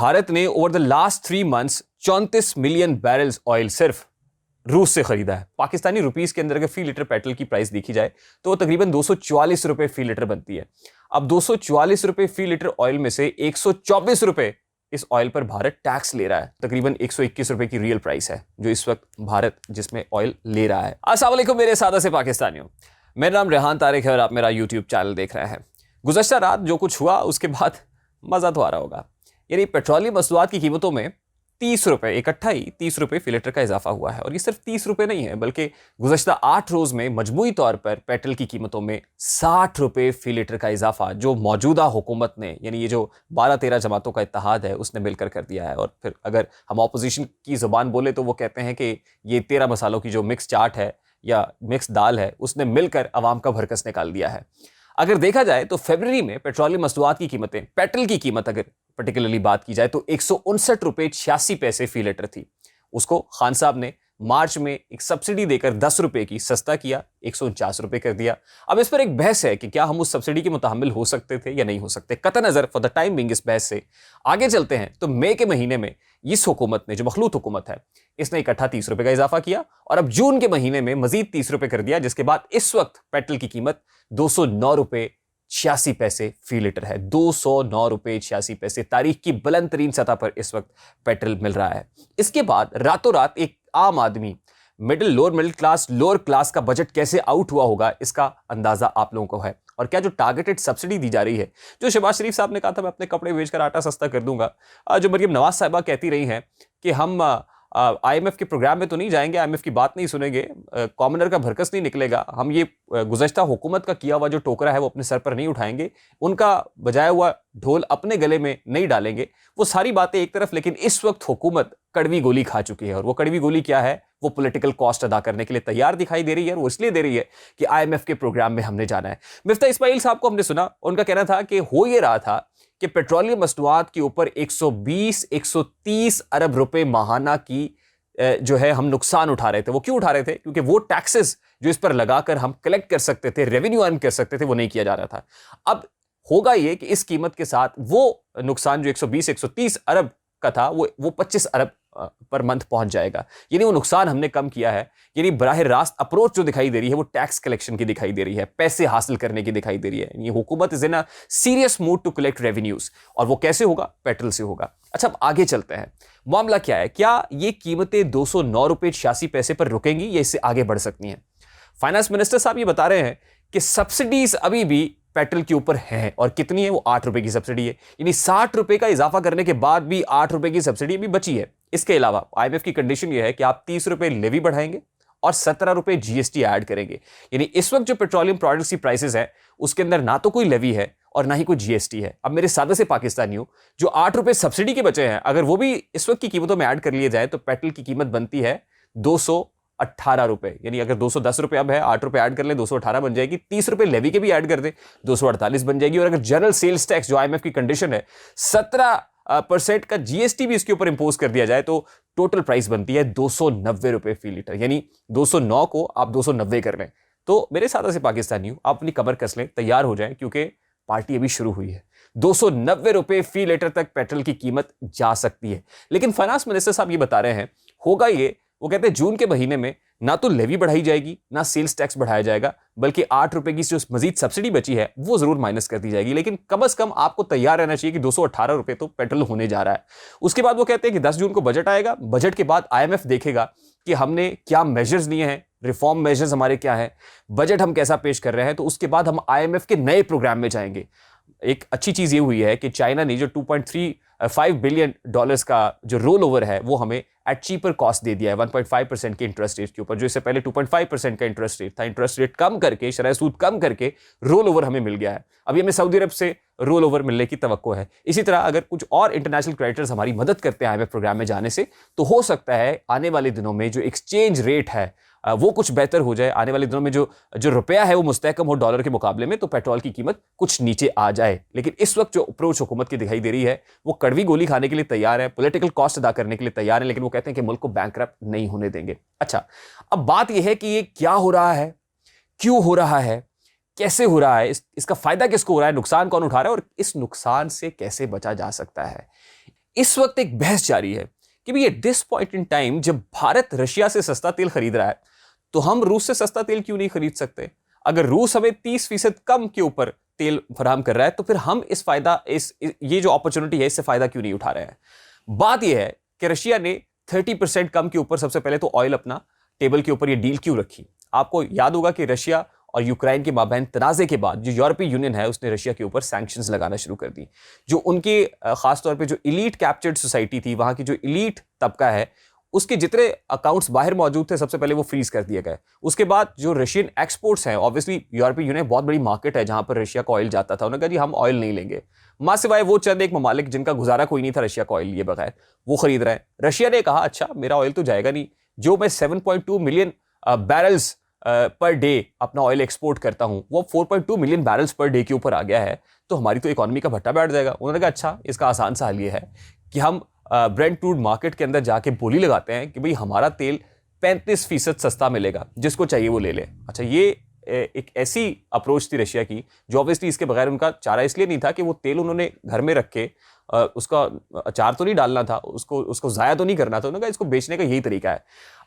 भारत ने over the last 3 months 34 million barrels oil सिर्फ रूस से खरीदा है। पाकिस्तानी रुपीस के अंदर अगर फी लीटर पेट्रोल की प्राइस देखी जाए तो वो तकरीबन 244 रुपए फी लीटर बनती है। अब 244 रुपए फी लीटर ऑयल में से 124 रुपए इस ऑयल पर भारत टैक्स ले रहा है। तकरीबन 121 रुपए की रियल प्राइस है जो इस वक्त भारत जिसमें ऑयल ले रहा है। अस्सलाम वालेकुम मेरे सादा से पाकिस्तानियों, मेरा नाम रेहान तारिक है और आप मेरा यूट्यूब चैनल देख रहे हैं। गुज़श्ता रात जो कुछ हुआ उसके बाद मजा तो आ रहा होगा। यानी पेट्रोलियम मसनूआत की कीमतों में 30 रुपए, इकट्ठा ही 30 रुपए फी लीटर का इजाफा हुआ है। और ये सिर्फ 30 रुपए नहीं है बल्कि गुज़श्ता 8 रोज में मजमूई तौर पर पेट्रोल की कीमतों में 60 रुपए फी लीटर का इजाफा जो मौजूदा हुकूमत ने, यानी ये जो 12-13 जमातों का इत्तेहाद है उसने मिलकर कर दिया है। और फिर अगर हम ऑपोजिशन की जुबान बोले तो वो कहते हैं कि ये 13 मसालों की जो मिक्स चाट है या मिक्स दाल है उसने मिलकर अवाम का भरकस निकाल दिया है। अगर देखा जाए तो फरवरी में पेट्रोलियम मसनूआत की कीमतें, पेट्रोल की कीमत अगर पर्टिकुलरली बात की जाए तो 159 रुपए 86 पैसे फी लीटर थी। उसको खान साहब ने मार्च में एक सब्सिडी देकर 10 रुपए की सस्ता किया, 149 रुपए कर दिया। अब इस पर एक बहस है कि क्या हम उस सब्सिडी के मुताहमिल हो सकते थे या नहीं हो सकते। कतई नजर फॉर द टाइम बिंग इस बहस से आगे चलते हैं तो मई के महीने में इस हुकूमत ने, जो मखलूत हुकूमत है, इसने इकट्ठा 30 रुपए का इजाफा किया और अब जून के महीने में मजीद 30 रुपए कर दिया, जिसके बाद इस वक्त पेट्रोल की कीमत 209 रुपए 86 पैसे फी लीटर है। 209 रुपए 86 पैसे तारीख की बुलंद तरीन सतह पर इस वक्त पेट्रोल मिल रहा है। इसके बाद रातों रात एक आम आदमी, मिडिल क्लास, लोअर क्लास का बजट कैसे आउट हुआ होगा इसका अंदाजा आप लोगों को है। और क्या जो टारगेटेड सब्सिडी दी जा रही है, जो शहबाज शरीफ साहब ने कहा था मैं अपने कपड़े बेचकर आटा सस्ता कर दूंगा, जो मरियम नवाज साहिबा कहती रही हैं कि हम IMF के प्रोग्राम में तो नहीं जाएंगे, IMF की बात नहीं सुनेंगे, कॉमनर का भरकस नहीं निकलेगा, हम ये गुज़श्ता हुकूमत का किया हुआ जो टोकरा है वो अपने सर पर नहीं उठाएंगे, उनका बजाया हुआ ढोल अपने गले में नहीं डालेंगे, वो सारी बातें एक तरफ। लेकिन इस वक्त हुकूमत कड़वी गोली खा चुकी है और वो कड़वी गोली क्या है, वो पॉलिटिकल कॉस्ट अदा करने के लिए तैयार दिखाई दे रही है। और वो इसलिए दे रही है कि IMF के प्रोग्राम में हमने जाना है। मिफ्ता इस्माइल साहब को हमने सुना, उनका कहना था कि हो ये रहा था कि पेट्रोलियम मसनूआत के ऊपर 120-130 अरब रुपए माहाना की जो है हम नुकसान उठा रहे थे। वो क्यों उठा रहे थे? क्योंकि वो टैक्सेस जो इस पर लगाकर हम कलेक्ट कर सकते थे, रेवेन्यू अर्न कर सकते थे, वो नहीं किया जा रहा था। अब होगा ये कि इस कीमत के साथ वो नुकसान जो 120-130 अरब का था वो 25 अरब पर मंथ पहुंच जाएगा। यानी वो नुकसान हमने कम किया है। यानी बराह रास्त अप्रोच जो दिखाई दे रही है वो टैक्स कलेक्शन की दिखाई दे रही है, पैसे हासिल करने की दिखाई दे रही है। ये हुकूमत is in a serious mood to collect revenues. और वो कैसे होगा? पेट्रोल से होगा। अच्छा, अब आगे चलते हैं। मामला क्या है? क्या ये कीमतें 209 रुपए 86 पैसे पर रुकेंगी या इससे आगे बढ़ सकती हैं? फाइनेंस मिनिस्टर साहब ये बता रहे हैं कि सब्सिडीज अभी भी पेट्रोल के ऊपर है। और कितनी है? वो 8 रुपए की सब्सिडी है। यानी 60 रुपए का इजाफा करने के बाद भी 8 रुपए की सब्सिडी भी बची है। इसके अलावा IMF की कंडीशन ये है कि आप 30 रुपए लेवी बढ़ाएंगे और 17 रुपए GST ऐड करेंगे। यानी इस वक्त जो पेट्रोलियम प्रोडक्ट्स की प्राइसेस है उसके अंदर ना तो कोई लेवी है और ना ही कोई GST है। अब मेरे सादे से पाकिस्तानियों, जो 8 रुपए सब्सिडी के बचे हैं, अगर वो भी इस वक्त की कीमतों में ऐड कर लिए जाए तो पेट्रोल की कीमत बनती है 218 रुपए। यानी अगर 210 रुपए अब है, 8 रुपए ऐड कर ले 218 बन जाएगी, 30 रुपए लेवी के भी ऐड कर दे 248 बन जाएगी। और अगर जनरल सेल्स टैक्स जो IMF की कंडीशन है 17% का GST भी इसके ऊपर इंपोज कर दिया जाए तो टोटल प्राइस बनती है 290 रुपए फी लीटर। यानी 209 को आप 290 कर लें। तो मेरे सादा से पाकिस्तानियों, आप अपनी कमर कस लें, तैयार हो जाएं, क्योंकि पार्टी अभी शुरू हुई है। 290 रुपए फी लीटर तक पेट्रोल की कीमत जा सकती है। लेकिन फाइनेंस मिनिस्टर साहब ये बता रहे हैं होगा ये, वो कहते हैं जून के महीने में ना तो लेवी बढ़ाई जाएगी ना सेल्स टैक्स बढ़ाया जाएगा, बल्कि 8 रुपए की जो मजीद सब्सिडी बची है वो जरूर माइनस कर दी जाएगी। लेकिन कम से कम आपको तैयार रहना चाहिए कि 218 रुपए तो पेट्रोल होने जा रहा है। उसके बाद वो कहते हैं कि 10 जून को बजट आएगा। बजट के बाद IMF देखेगा कि हमने क्या मेजर्स लिए हैं, रिफॉर्म मेजर्स हमारे क्या है, बजट हम कैसा पेश कर रहे हैं। तो उसके बाद हम IMF के नए प्रोग्राम में जाएंगे। एक अच्छी चीज ये हुई है कि चाइना ने जो $2.35 बिलियन का जो रोल ओवर है वो हमें एट चीपर कॉस्ट दे दिया है 1.5% के इंटरेस्ट रेट के ऊपर, जो इससे पहले 2.5% का इंटरेस्ट रेट था। इंटरेस्ट रेट कम करके, शरह सूद कम करके रोल ओवर हमें मिल गया है। अभी हमें सऊदी अरब से रोल ओवर मिलने की तवक्को है। इसी तरह अगर कुछ और इंटरनेशनल क्रेडिटर्स हमारी मदद करते हैं IMF प्रोग्राम में जाने से, तो हो सकता है आने वाले दिनों में जो एक्सचेंज रेट है वो कुछ बेहतर हो जाए। आने वाले दिनों में जो रुपया है वो मुस्तहकम हो डॉलर के मुकाबले में, तो पेट्रोल की कीमत कुछ नीचे आ जाए। लेकिन इस वक्त जो अप्रोच हुकूमत की दिखाई दे रही है वो कड़वी गोली खाने के लिए तैयार है, पॉलिटिकल कॉस्ट अदा करने के लिए तैयार है, लेकिन वो कहते हैं कि मुल्क को बैंकरप्ट नहीं होने देंगे। अच्छा, अब बात यह है कि ये क्या हो रहा है, क्यों हो रहा है, कैसे हो रहा है, इसका फायदा किसको हो रहा है, नुकसान कौन उठा रहा है और इस नुकसान से कैसे बचा जा सकता है। इस वक्त एक बहस जारी है कि भाई at this point in time जब भारत रशिया से सस्ता तेल खरीद रहा है तो हम रूस से सस्ता तेल क्यों नहीं खरीद सकते? अगर रूस हमें 30% कम के ऊपर तेल फराहम कर रहा है तो फिर हम ये जो अपॉर्चुनिटी है इससे फायदा क्यों नहीं उठा रहे हैं? बात यह है कि रशिया ने 30% कम के ऊपर सबसे पहले तो ऑयल अपना टेबल के ऊपर ये डील क्यों रखी? आपको याद होगा कि रशिया और यूक्रेन के माबैन तनाज़े के बाद जो यूरोपीय यूनियन है उसने रशिया के ऊपर सैंक्शंस लगाना शुरू कर दी। जो उनके खासतौर पे जो इलीट कैप्चर्ड सोसाइटी थी, वहां की जो इलीट तबका है, उसके जितने अकाउंट्स बाहर मौजूद थे सबसे पहले वो फ्रीज कर दिए गए। उसके बाद जो रशियन एक्सपोर्ट्स हैं, ऑब्वियसली यूरोपीय यूनियन बहुत बड़ी मार्केट है जहां पर रशिया का ऑयल जाता था, उन्होंने कहा जी हम ऑयल नहीं लेंगे। मां सिवाय वो चंद एक ममालिक जिनका गुजारा कोई नहीं था रशिया का ऑयल लिए बगैर, वो खरीद रहे हैं। रशिया ने कहा अच्छा मेरा ऑयल तो जाएगा नहीं, जो मैं 7.2 मिलियन बैरल्स पर डे अपना ऑयल एक्सपोर्ट करता हूं वो 4.2 मिलियन बैरल्स पर डे के ऊपर आ गया है, तो हमारी तो इकोनॉमी का भट्टा बैठ जाएगा। उन्होंने कहा अच्छा इसका आसान सा हल ये है कि हम ब्रेंट क्रूड मार्केट के अंदर जाके बोली लगाते हैं कि भाई हमारा तेल 35% सस्ता मिलेगा, जिसको चाहिए वो ले ले। अच्छा ये एक ऐसी अप्रोच थी रशिया की जो ऑब्वियसली इसके बगैर उनका चारा इसलिए नहीं था कि वो तेल उन्होंने घर में रख के उसका अचार तो नहीं डालना था, उसको ज़ाया तो नहीं करना था, उन्होंने कहा इसको बेचने का यही तरीका है।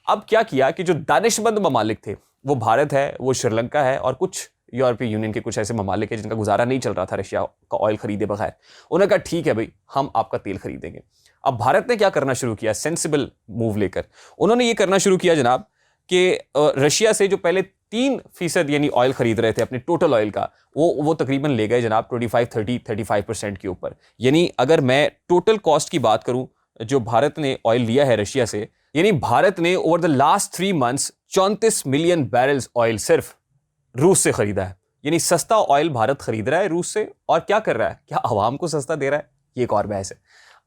अब क्या किया कि जो दानिशमंद ममालिक थे, वो भारत है, वो श्रीलंका है और कुछ यूरोपीय यूनियन के कुछ ऐसे ममालिक है जिनका गुजारा नहीं चल रहा था रशिया का ऑयल खरीदे बगैर, उन्होंने कहा ठीक है भाई हम आपका तेल खरीदेंगे। अब भारत ने क्या करना शुरू किया, सेंसिबल मूव लेकर उन्होंने ये करना शुरू किया जनाब कि रशिया से जो पहले 3% यानी ऑयल खरीद रहे थे अपने टोटल ऑयल का, वो तकरीबन ले गए जनाब 35% के ऊपर। यानी अगर मैं टोटल कॉस्ट की बात करूं जो भारत ने ऑयल लिया है रशिया से, यानी भारत ने over the last 3 months 34 million barrels oil सिर्फ रूस से खरीदा है। यानी सस्ता ऑयल भारत खरीद रहा है रूस से, और क्या कर रहा है, क्या आवाम को सस्ता दे रहा है? ये एक और बहस है।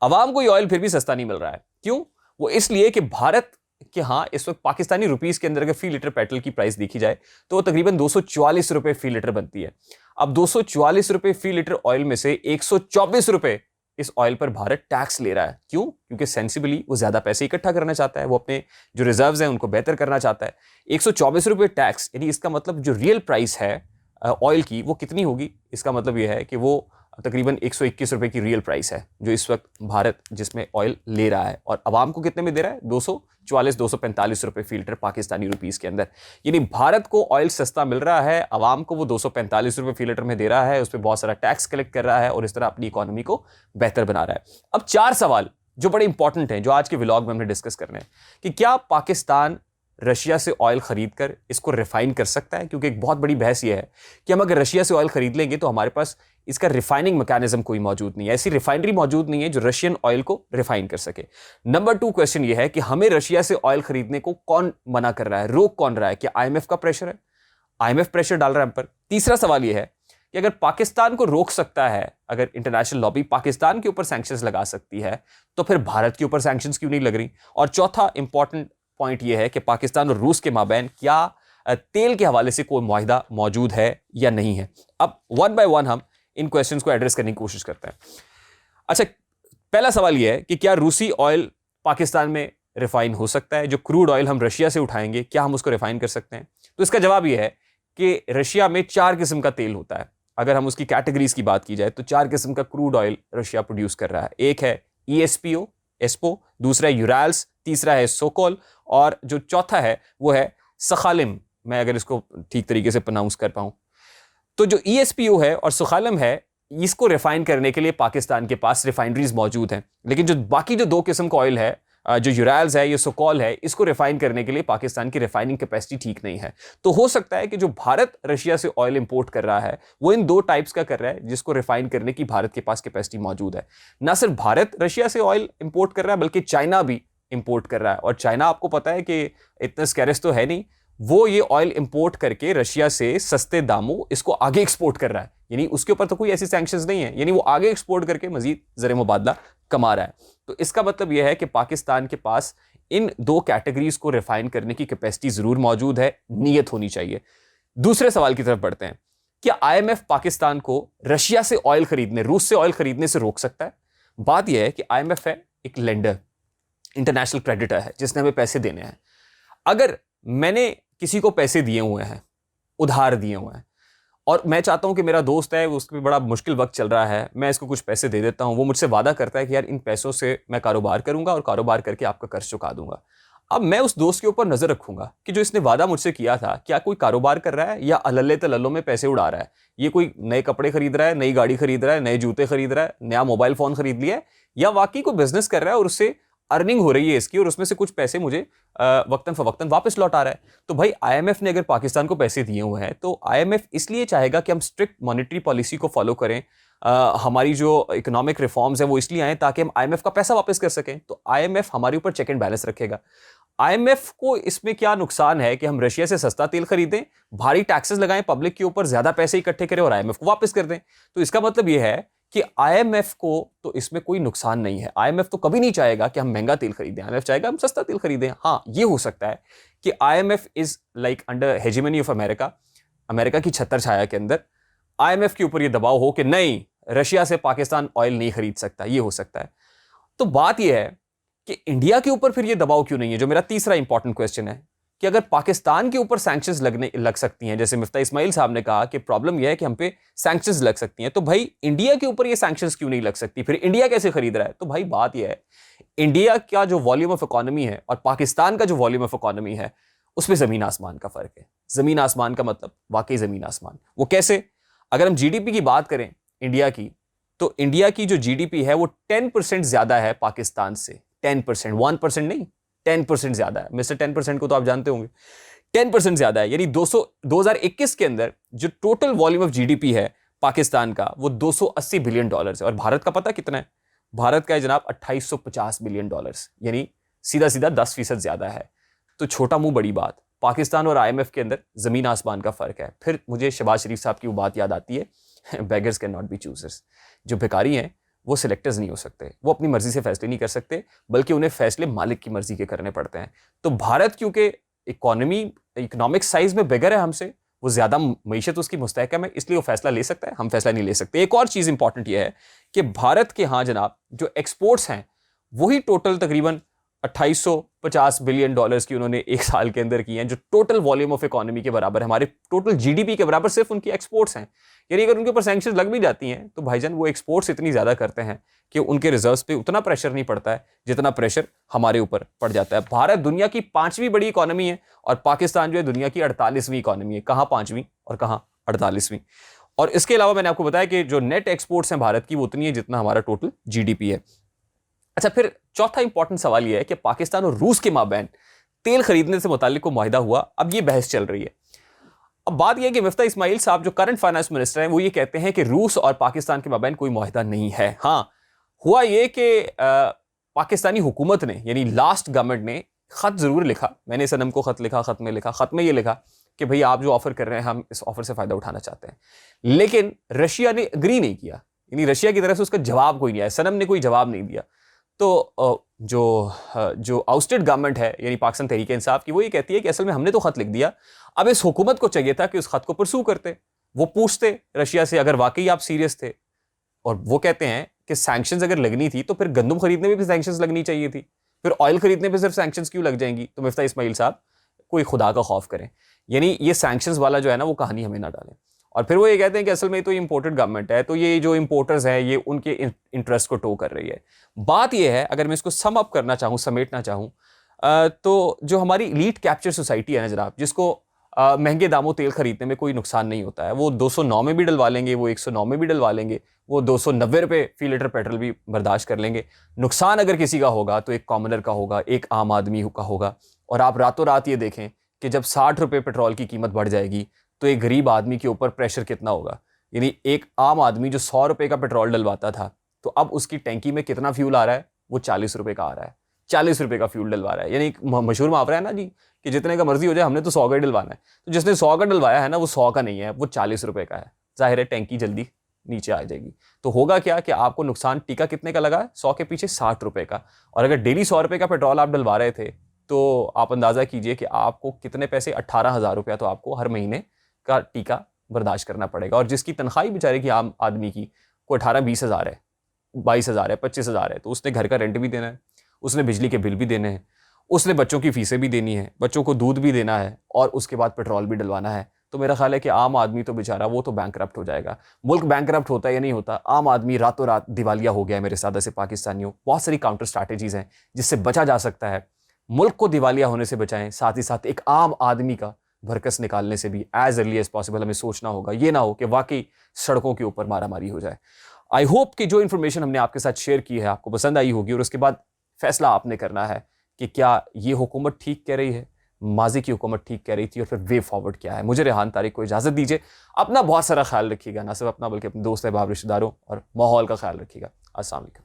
आवाम को ये ऑयल फिर भी सस्ता नहीं मिल रहा है। क्यों? वो इसलिए कि भारत के इस वक्त पाकिस्तानी रुपीस के अंदर अगर फी लीटर पेट्रोल की प्राइस देखी जाए तो वो तकरीबन 244 रुपए फी लीटर बनती है। अब 244 रुपए फी लीटर ऑयल में से 124 रुपए इस ऑयल पर भारत टैक्स ले रहा है। क्यों? क्योंकि सेंसिबली वो ज्यादा पैसे इकट्ठा करना चाहता है, वो अपने जो रिजर्व्स हैं उनको बेहतर करना चाहता है। 124 रुपए टैक्स, यानी इसका मतलब जो रियल प्राइस है ऑयल की वो कितनी होगी? इसका मतलब यह है कि वो तकरीबन 121 रुपए की रियल प्राइस है जो इस वक्त भारत जिसमें ऑयल ले रहा है, और आवाम को कितने में दे रहा है? 245 रुपए फी लीटर पाकिस्तानी रुपीस के अंदर। यानी भारत को ऑयल सस्ता मिल रहा है, आवाम को वो 245 रुपए फी लीटर में दे रहा है, उस पर बहुत सारा टैक्स कलेक्ट कर रहा है और इस तरह अपनी इकोनॉमी को बेहतर बना रहा है। अब 4 सवाल जो बड़े इंपॉर्टेंट हैं जो आज के व्लॉग में हमने डिस्कस करने हैं कि क्या पाकिस्तान रशिया से ऑयल खरीद कर इसको रिफाइन कर सकता है? क्योंकि एक बहुत बड़ी बहस यह है कि हम अगर रशिया से ऑयल खरीद लेंगे तो हमारे पास इसका रिफाइनिंग मैकेनिज्म कोई मौजूद नहीं है, ऐसी रिफाइनरी मौजूद नहीं है जो रशियन ऑयल को रिफाइन कर सके। नंबर 2 क्वेश्चन यह है कि हमें रशिया से ऑयल खरीदने को कौन मना कर रहा है, रोक कौन रहा है? क्या आईएमएफ का प्रेशर है? आईएमएफ प्रेशर डाल रहा है हम पर। तीसरा सवाल यह है कि अगर पाकिस्तान को रोक सकता है, अगर इंटरनेशनल लॉबी पाकिस्तान के ऊपर सैंक्शंस लगा सकती है, तो फिर भारत के ऊपर सैंक्शंस क्यों नहीं लग रही? और चौथा इंपॉर्टेंट पॉइंट यह है कि पाकिस्तान और रूस के माबैन क्या तेल के हवाले से कोई मुआहिदा मौजूद है या नहीं है? अब वन बाय वन हम इन क्वेश्चंस को एड्रेस करने की कोशिश करते हैं। अच्छा, पहला सवाल यह है कि क्या रूसी ऑयल पाकिस्तान में रिफाइन हो सकता है? जो क्रूड ऑयल हम रशिया से उठाएंगे क्या हम उसको रिफाइन कर सकते हैं? तो इसका जवाब यह है कि रशिया में 4 किस्म का तेल होता है। अगर हम उसकी कैटेगरीज की बात की जाए तो 4 किस्म का क्रूड ऑयल रशिया प्रोड्यूस कर रहा है। एक है ईएसपीओ, एस्पो, दूसरा है यूराल्स, तीसरा है सोकोल, और जो चौथा है वो है सखालिम, मैं अगर इसको ठीक तरीके से प्रोनाउंस कर पाऊं। तो जो ईएसपीओ है और सुखालम है, इसको रिफाइन करने के लिए पाकिस्तान के पास रिफाइनरीज मौजूद हैं, लेकिन जो बाकी जो 2 किस्म का ऑयल है, जो यूराल्स है, ये सोकोल है, इसको रिफाइन करने के लिए पाकिस्तान की रिफाइनिंग कैपेसिटी ठीक नहीं है। तो हो सकता है कि जो भारत रशिया से ऑयल इंपोर्ट कर रहा है वो इन 2 टाइप्स का कर रहा है जिसको रिफाइन करने की भारत के पास कैपेसिटी मौजूद है। ना सिर्फ भारत रशिया से ऑयल इंपोर्ट कर रहा है बल्कि चाइना भी इंपोर्ट कर रहा है, और चाइना आपको पता है कि इतना स्कैरस तो है नहीं, वो ये ऑयल इंपोर्ट करके रशिया से सस्ते दामों इसको आगे एक्सपोर्ट कर रहा है। यानी उसके ऊपर तो कोई ऐसी सैंक्शंस नहीं है, यानी वो आगे एक्सपोर्ट करके मजीद ज़र मुबादला कमा रहा है। तो इसका मतलब यह है कि पाकिस्तान के पास इन 2 कैटेगरीज को रिफाइन करने की कैपेसिटी जरूर मौजूद है, नीयत होनी चाहिए। दूसरे सवाल की तरफ बढ़ते हैं, क्या आईएमएफ पाकिस्तान को रशिया से ऑयल खरीदने, रूस से ऑयल खरीदने से रोक सकता है? बात यह है कि आईएमएफ है एक लेंडर, इंटरनेशनल क्रेडिटर है जिसने हमें पैसे देने हैं। अगर मैंने किसी को पैसे दिए हुए हैं, उधार दिए हुए हैं, और मैं चाहता हूं कि मेरा दोस्त है, उसके बड़ा मुश्किल वक्त चल रहा है, मैं इसको कुछ पैसे दे देता हूं, वो मुझसे वादा करता है कि यार इन पैसों से मैं कारोबार करूंगा और कारोबार करके आपका कर्ज चुका दूंगा। अब मैं उस दोस्त के ऊपर नजर रखूंगा कि जो इसने वादा मुझसे किया था, क्या कोई कारोबार कर रहा है या अल्ले तलल्लों में पैसे उड़ा रहा है। ये कोई नए कपड़े खरीद रहा है, नई गाड़ी खरीद रहा है, नए जूते खरीद रहा है, नया मोबाइल फोन खरीद लिया है, या वाकई कोई बिजनेस कर रहा है और उससे अर्निंग हो रही है इसकी और उसमें से कुछ पैसे मुझे वक्तन फवक्तन वापस लौटा रहा है। तो भाई आईएमएफ ने अगर पाकिस्तान को पैसे दिए हुए हैं तो आईएमएफ इसलिए चाहेगा कि हम स्ट्रिक्ट मॉनेटरी पॉलिसी को फॉलो करें। हमारी जो इकोनॉमिक रिफॉर्म्स है वो इसलिए आए ताकि हम आईएमएफ का पैसा वापस कर सकें। तो आईएमएफ हमारे ऊपर चेक एंड बैलेंस रखेगा। आईएमएफ को इसमें क्या नुकसान है कि हम रशिया से सस्ता तेल खरीदें, भारी टैक्सेस लगाएं पब्लिक के ऊपर, ज्यादा पैसे इकट्ठे करें और आईएमएफ को वापस कर दें। तो इसका मतलब यह है कि आईएमएफ को तो इसमें कोई नुकसान नहीं है। आईएमएफ तो कभी नहीं चाहेगा कि हम महंगा तेल खरीदें, आईएमएफ चाहेगा हम सस्ता तेल खरीदें। हाँ, ये हो सकता है कि IMF is like under hegemony of America, America की छत्र छाया के अंदर आईएमएफ के ऊपर यह दबाव हो कि नहीं, रशिया से पाकिस्तान ऑयल नहीं खरीद सकता, ये हो सकता है। तो बात यह है कि इंडिया के ऊपर फिर ये दबाव क्यों नहीं है, जो मेरा तीसरा इंपॉर्टेंट क्वेश्चन है कि अगर पाकिस्तान के ऊपर सैंक्शंस लग सकती हैं, जैसे मिफ्ता इस्माइल साहब ने कहा कि प्रॉब्लम यह है कि हम पे सैंक्शंस लग सकती हैं, तो भाई इंडिया के ऊपर ये सैंक्शंस क्यों नहीं लग सकती, फिर इंडिया कैसे खरीद रहा है। तो भाई बात यह है, इंडिया का जो वॉल्यूम ऑफ इकोनॉमी है और पाकिस्तान का जो वॉल्यूम ऑफ इकोनॉमी है उसमें जमीन आसमान का फर्क है। जमीन आसमान का मतलब वाकई जमीन आसमान। वो कैसे? अगर हम जीडीपी की बात करें इंडिया की, तो इंडिया की जो जीडीपी है वो 10% ज्यादा है पाकिस्तान से। 10%, 1% नहीं, 10% ज्यादा है। मिस्टर 10% को तो आप जानते होंगे, 10% ज्यादा है। यानी 2021 के अंदर जो टोटल वॉल्यूम ऑफ जीडीपी है पाकिस्तान का वो $280 बिलियन है। और भारत का पता कितना है? भारत का है जनाब $2850 बिलियन, यानी सीधा सीधा 10% ज्यादा है। तो छोटा मुंह बड़ी बात, पाकिस्तान और आईएमएफ के अंदर जमीन आसमान का फर्क है। फिर मुझे शहबाज शरीफ साहब की वो बात याद आती है, beggars can not be choosers. जो भिखारी हैं वो सिलेक्टर्स नहीं हो सकते, वो अपनी मर्जी से फैसले नहीं कर सकते, बल्कि उन्हें फैसले मालिक की मर्जी के करने पड़ते हैं। तो भारत क्योंकि इकोनॉमिक साइज में बिगर है हमसे, वो ज्यादा मईशत उसकी मुस्तहकम है, इसलिए वो फैसला ले सकता है, हम फैसला नहीं ले सकते। एक और चीज इंपॉर्टेंट यह है कि भारत के यहाँ जनाब जो एक्सपोर्ट्स हैं वही टोटल तकरीबन $2850 बिलियन की उन्होंने एक साल के अंदर किए हैं, जो टोटल वॉल्यूम ऑफ इकोनॉमी के बराबर है, हमारे टोटल जीडीपी के बराबर सिर्फ उनकी एक्सपोर्ट्स हैं। यानी अगर उनके ऊपर सैंक्शंस लग भी जाती हैं तो भाईजान वो एक्सपोर्ट्स इतनी ज्यादा करते हैं कि उनके रिजर्व्स पे उतना प्रेशर नहीं पड़ता है जितना प्रेशर हमारे ऊपर पड़ जाता है। भारत दुनिया की 5वीं बड़ी इकोनॉमी है और पाकिस्तान जो है दुनिया की 48वीं इकोनॉमी है। कहाँ 5वीं और कहाँ 48वीं। और इसके अलावा मैंने आपको बताया कि जो नेट एक्सपोर्ट्स हैं भारत की वो उतनी है जितना हमारा टोटल जीडीपी है। अच्छा, फिर चौथा इंपॉर्टेंट सवाल यह है कि पाकिस्तान और रूस के माबैन तेल खरीदने से मुतालिक को मुआहिदा हुआ, अब ये बहस चल रही है। अब बात यह है कि मिफ्ता इस्माइल साहब जो करंट फाइनेंस मिनिस्टर हैं वो ये कहते हैं कि रूस और पाकिस्तान के माबैन कोई मुआहिदा नहीं है। हाँ, हुआ ये कि पाकिस्तानी हुकूमत ने यानी लास्ट गवर्नमेंट ने खत जरूर लिखा, मैंने सनम को खत लिखा, खत में ये लिखा कि भाई आप जो ऑफर कर रहे हैं हम इस ऑफर से फायदा उठाना चाहते हैं, लेकिन रशिया ने अग्री नहीं किया, यानी रशिया की तरफ से उसका जवाब कोई नहीं आया, सनम ने कोई जवाब नहीं दिया। तो जो आउटस्टेड गवर्नमेंट है यानी पाकिस्तान तहरीक इंसाफ की, वो ये कहती है कि असल में हमने तो खत लिख दिया, अब इस हुकूमत को चाहिए था कि उस खत को परसू करते, वो पूछते रशिया से अगर वाकई आप सीरियस थे। और वो कहते हैं कि सैंक्शंस अगर लगनी थी तो फिर गंदम खरीदने में भी सैंक्शंस लगनी चाहिए थी, फिर ऑयल खरीदने पे सिर्फ सैंक्शंस क्यों लग जाएंगी। तो मिफ्ता इस्माइल साहब कोई खुदा का खौफ करें, यानी ये सैंक्शंस वाला जो है ना वो कहानी हमें ना डालें। और फिर वो ये कहते हैं कि असल में तो ये इंपोर्टेड गवर्नमेंट है, तो ये जो इंपोर्टर्स हैं ये उनके इंटरेस्ट को टो कर रही है। बात ये है, अगर मैं इसको सम अप करना चाहूँ, समेटना चाहूँ, तो जो हमारी लीड कैप्चर सोसाइटी है ना जनाब, जिसको महंगे दामों तेल खरीदने में कोई नुकसान नहीं होता है, वो 209 में भी डलवा लेंगे, वो 109 में भी डलवा लेंगे, वो 290 रुपये फी लीटर पेट्रोल भी बर्दाश्त कर लेंगे। नुकसान अगर किसी का होगा तो एक कॉमनर का होगा, एक आम आदमी का होगा। और आप रातों रात ये देखें कि जब 60 रुपये पेट्रोल की कीमत बढ़ जाएगी तो एक गरीब आदमी के ऊपर प्रेशर कितना होगा। यानी एक आम आदमी जो 100 रुपये का पेट्रोल डलवाता था तो अब उसकी टैंकी में कितना फ्यूल आ रहा है, वो 40 रुपये का आ रहा है, 40 रुपये का फ्यूल डलवा रहा है। यानी मशहूर मुहावरा है ना जी कि जितने का मर्जी हो जाए हमने तो 100 का डलवाना है। तो जिसने 100 का डलवाया है ना वो 100 का नहीं है, वो 40 रुपये का है। जाहिर है टैंकी जल्दी नीचे आ जाएगी। तो होगा क्या कि आपको नुकसान टीका कितने का लगा है, 100 के पीछे 60 रुपये का। और अगर डेली 100 रुपये का पेट्रोल आप डलवा रहे थे तो आप अंदाजा कीजिए कि आपको कितने पैसे, 18,000 रुपया तो आपको हर महीने का टीका बर्दाश्त करना पड़ेगा। और जिसकी तनख्वाही बेचारे की आम आदमी की कोई 18-20 हज़ार है, 22 हज़ार है, 25 हज़ार है, तो उसने घर का रेंट भी देना है, उसने बिजली के बिल भी देने हैं, उसने बच्चों की फीसें भी देनी है, बच्चों को दूध भी देना है और उसके बाद पेट्रोल भी डलवाना है। तो मेरा ख्याल है कि आम आदमी तो बेचारा वो तो बैंकरप्ट हो जाएगा। मुल्क बैंकरप्ट होता है या नहीं होता, आम आदमी रातों रात दिवालिया हो गया है मेरे साथ ऐसे पाकिस्तानियों। बहुत सारी काउंटर स्ट्रैटेजीज हैं जिससे बचा जा सकता है। मुल्क को दिवालिया होने से बचाएं, साथ ही साथ एक आम आदमी का भरकस निकालने से भी एज अर्ली एज पॉसिबल हमें सोचना होगा। ये ना हो कि वाकई सड़कों के ऊपर मारामारी हो जाए। आई होप कि जो इन्फॉर्मेशन हमने आपके साथ शेयर की है आपको पसंद आई होगी, और उसके बाद फैसला आपने करना है कि क्या ये हुकूमत ठीक कह रही है, माजी की हुकूमत ठीक कह रही थी, और फिर वे फॉरवर्ड क्या है। मुझे रेहान तारिक को इजाज़त दीजिए। अपना बहुत सारा ख्याल रखिएगा, ना सिर्फ अपना बल्कि अपने दोस्त अहबाब रिश्तेदारों और माहौल का ख्याल रखिएगा। अस्सलाम वालेकुम।